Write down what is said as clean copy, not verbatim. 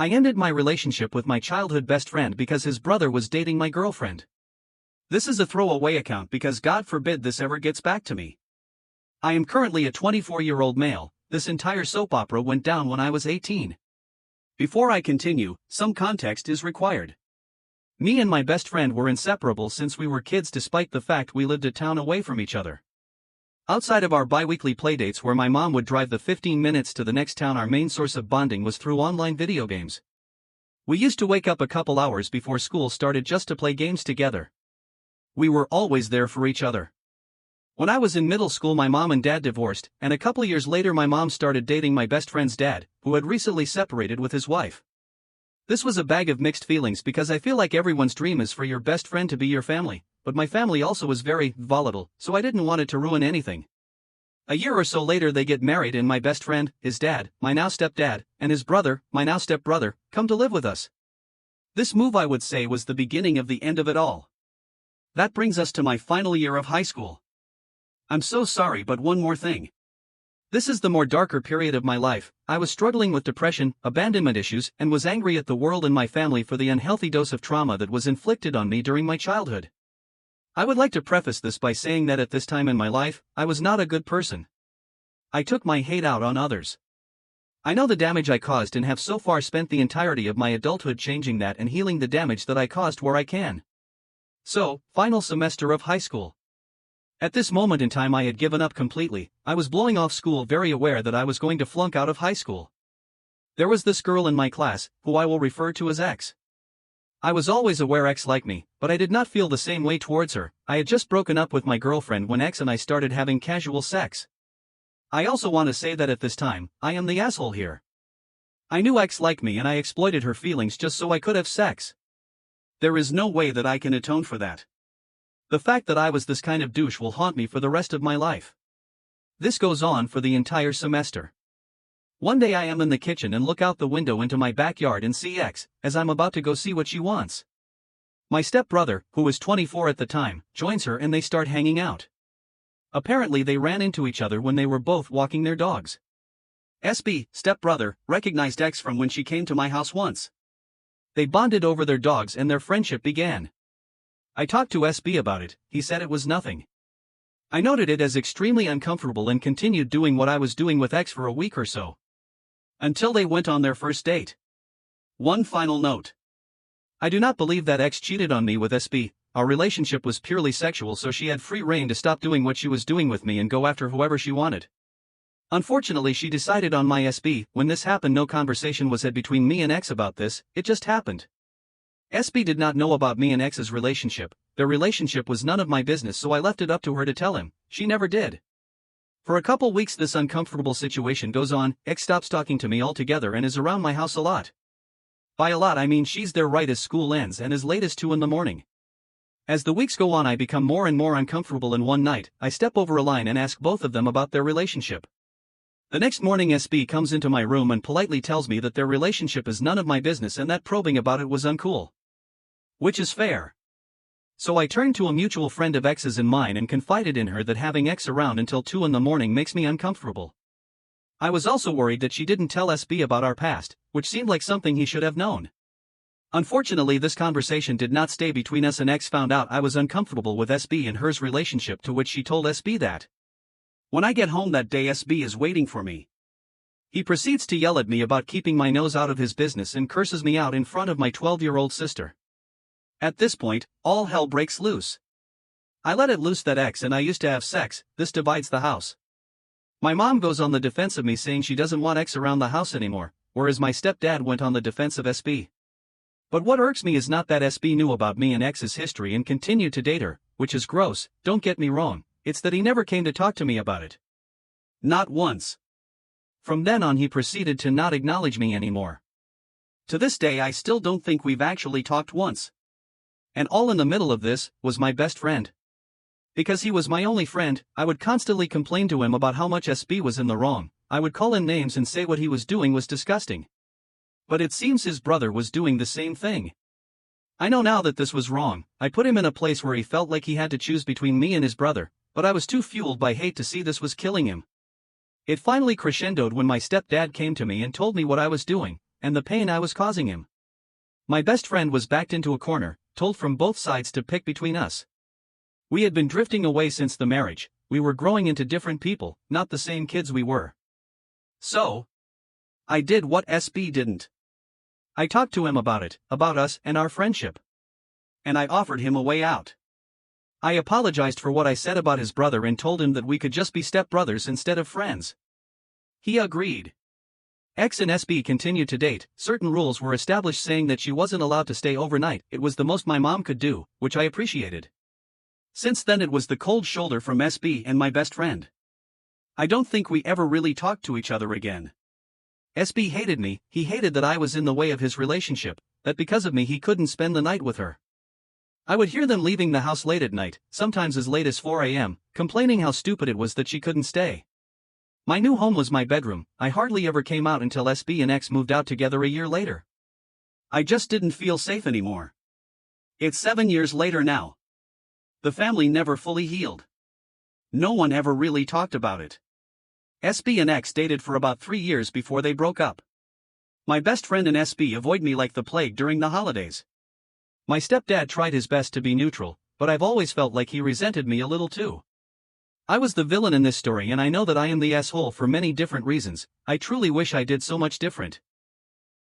I ended my relationship with my childhood best friend because his brother was dating my girlfriend. This is a throwaway account because God forbid this ever gets back to me. I am currently a 24-year-old male. This entire soap opera went down when I was 18. Before I continue, some context is required. Me and my best friend were inseparable since we were kids despite the fact we lived a town away from each other. Outside of our bi-weekly playdates where my mom would drive the 15 minutes to the next town, our main source of bonding was through online video games. We used to wake up a couple hours before school started just to play games together. We were always there for each other. When I was in middle school, my mom and dad divorced, and a couple years later my mom started dating my best friend's dad, who had recently separated with his wife. This was a bag of mixed feelings because I feel like everyone's dream is for your best friend to be your family, but my family also was very volatile, so I didn't want it to ruin anything. A year or so later they get married and my best friend, his dad, my now stepdad, and his brother, my now stepbrother, come to live with us. This move, I would say, was the beginning of the end of it all. That brings us to my final year of high school. I'm so sorry, but one more thing. This is the more darker period of my life. I was struggling with depression, abandonment issues, and was angry at the world and my family for the unhealthy dose of trauma that was inflicted on me during my childhood. I would like to preface this by saying that at this time in my life, I was not a good person. I took my hate out on others. I know the damage I caused and have so far spent the entirety of my adulthood changing that and healing the damage that I caused where I can. So, final semester of high school. At this moment in time I had given up completely. I was blowing off school, very aware that I was going to flunk out of high school. There was this girl in my class, who I will refer to as X. I was always aware X liked me, but I did not feel the same way towards her. I had just broken up with my girlfriend when X and I started having casual sex. I also want to say that at this time, I am the asshole here. I knew X liked me and I exploited her feelings just so I could have sex. There is no way that I can atone for that. The fact that I was this kind of douche will haunt me for the rest of my life. This goes on for the entire semester. One day I am in the kitchen and look out the window into my backyard and see X, as I'm about to go see what she wants. My stepbrother, who was 24 at the time, joins her and they start hanging out. Apparently they ran into each other when they were both walking their dogs. SB, stepbrother, recognized X from when she came to my house once. They bonded over their dogs and their friendship began. I talked to SB about it. He said it was nothing. I noted it as extremely uncomfortable and continued doing what I was doing with X for a week or so. Until they went on their first date. One final note. I do not believe that X cheated on me with SB. Our relationship was purely sexual, so she had free rein to stop doing what she was doing with me and go after whoever she wanted. Unfortunately, she decided on my SB. When this happened, no conversation was had between me and X about this, it just happened. SB did not know about me and X's relationship. Their relationship was none of my business, so I left it up to her to tell him. She never did. For a couple weeks this uncomfortable situation goes on. X stops talking to me altogether and is around my house a lot. By a lot I mean she's there right as school ends and as late as 2 in the morning. As the weeks go on I become more and more uncomfortable, and one night, I step over a line and ask both of them about their relationship. The next morning SB comes into my room and politely tells me that their relationship is none of my business and that probing about it was uncool. Which is fair. So I turned to a mutual friend of X's and mine and confided in her that having X around until 2 in the morning makes me uncomfortable. I was also worried that she didn't tell SB about our past, which seemed like something he should have known. Unfortunately, this conversation did not stay between us and X found out I was uncomfortable with SB and hers relationship, to which she told SB that. When I get home that day, SB is waiting for me. He proceeds to yell at me about keeping my nose out of his business and curses me out in front of my 12-year-old sister. At this point, all hell breaks loose. I let it loose that X and I used to have sex. This divides the house. My mom goes on the defense of me, saying she doesn't want X around the house anymore, whereas my stepdad went on the defense of SB. But what irks me is not that SB knew about me and X's history and continued to date her, which is gross, don't get me wrong, it's that he never came to talk to me about it. Not once. From then on he proceeded to not acknowledge me anymore. To this day I still don't think we've actually talked once. And all in the middle of this was my best friend. Because he was my only friend, I would constantly complain to him about how much SB was in the wrong. I would call him names and say what he was doing was disgusting. But it seems his brother was doing the same thing. I know now that this was wrong. I put him in a place where he felt like he had to choose between me and his brother, but I was too fueled by hate to see this was killing him. It finally crescendoed when my stepdad came to me and told me what I was doing, and the pain I was causing him. My best friend was backed into a corner, told from both sides to pick between us. We had been drifting away since the marriage, we were growing into different people, not the same kids we were. So, I did what SB didn't. I talked to him about it, about us and our friendship. And I offered him a way out. I apologized for what I said about his brother and told him that we could just be stepbrothers instead of friends. He agreed. X and SB continued to date. Certain rules were established saying that she wasn't allowed to stay overnight. It was the most my mom could do, which I appreciated. Since then it was the cold shoulder from SB and my best friend. I don't think we ever really talked to each other again. SB hated me, he hated that I was in the way of his relationship, that because of me he couldn't spend the night with her. I would hear them leaving the house late at night, sometimes as late as 4 a.m., complaining how stupid it was that she couldn't stay. My new home was my bedroom. I hardly ever came out until SB and X moved out together a year later. I just didn't feel safe anymore. It's 7 years later now. The family never fully healed. No one ever really talked about it. SB and X dated for about 3 years before they broke up. My best friend and SB avoid me like the plague during the holidays. My stepdad tried his best to be neutral, but I've always felt like he resented me a little too. I was the villain in this story and I know that I am the asshole for many different reasons. I truly wish I did so much different.